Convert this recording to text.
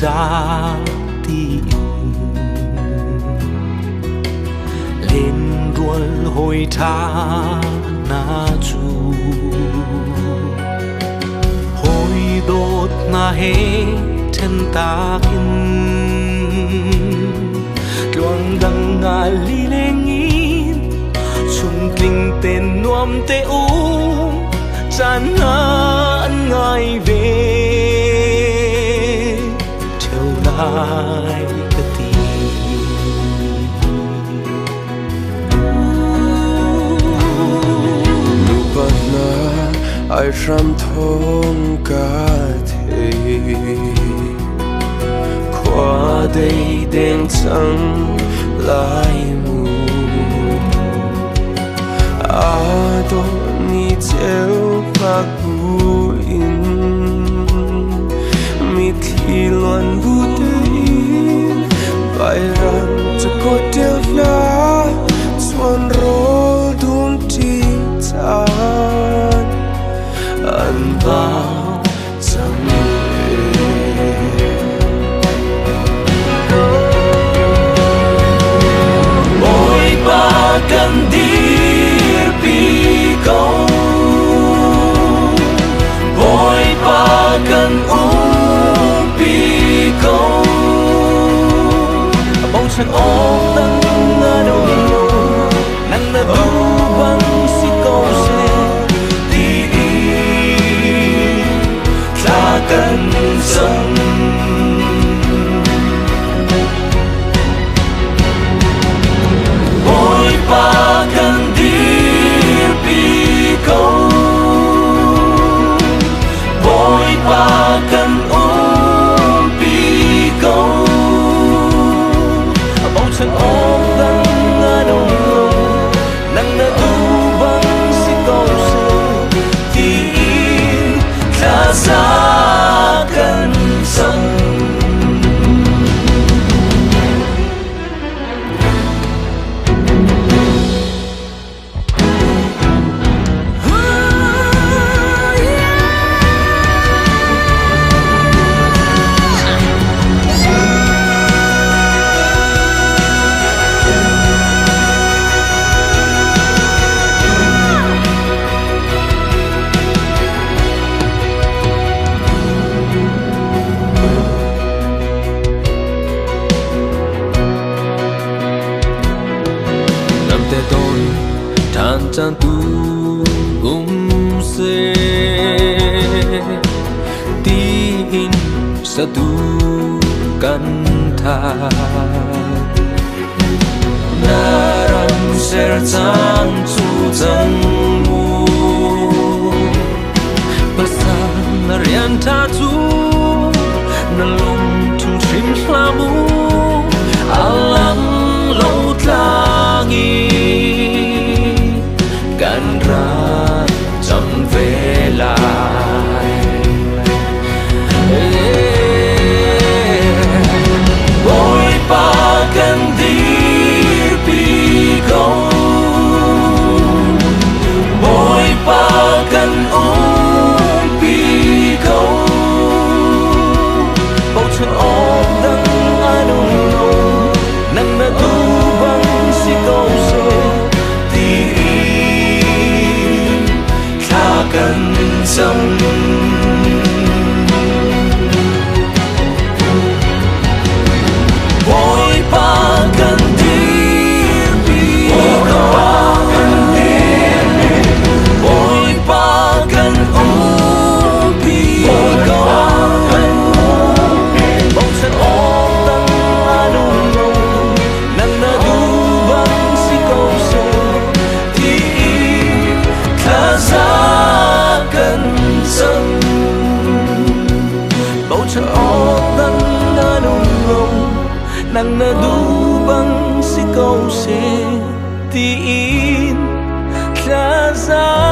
cha ti lên ruột hồi tha na chu hồi đốt na he chân ta in luang dang nga li lengin chung kling tên nuam te u chan an ngai về theo lại cái tim nu pat na ai ram thong ka the qua đây đen trắng lại mù do ni treo bạc bu in mi thi loan bu in vai ram cho có tiêu la xuân rô đun chi chan an bao chẳng ôi ba cần dir pi câu ôi ba cần pi câu bông chân ôm nắng ngơ đâu nắng nơ du vắng si câu se đi ta cần sống ôi ba cần dir pi câu ôi ba cần pi câu bông chân ôm nắng ngơ đâu nắng nơ du vắng si câu se thì ta ra cần sống chan tu se tin sa tu kan tha naran ser chan chu chang mu pasan rian tha chu na lung chung shim hlamu alang lo tlangi gan ra chậm về lại ôi ba cần đi pi câu ôi ba cần pi câu bầu trời ôm nắng ai nồng nồng nắng nở tu vắng si câu se cần sống ôi ba cần dir pi câu ôi ba cần pi câu bông chân ôm nắng nồng nồng nắng nở du vắng si câu se thì ta ra cần sống bầu trời ôm nắng nồng nồng nắng nở du vắng si câu se tin ta ra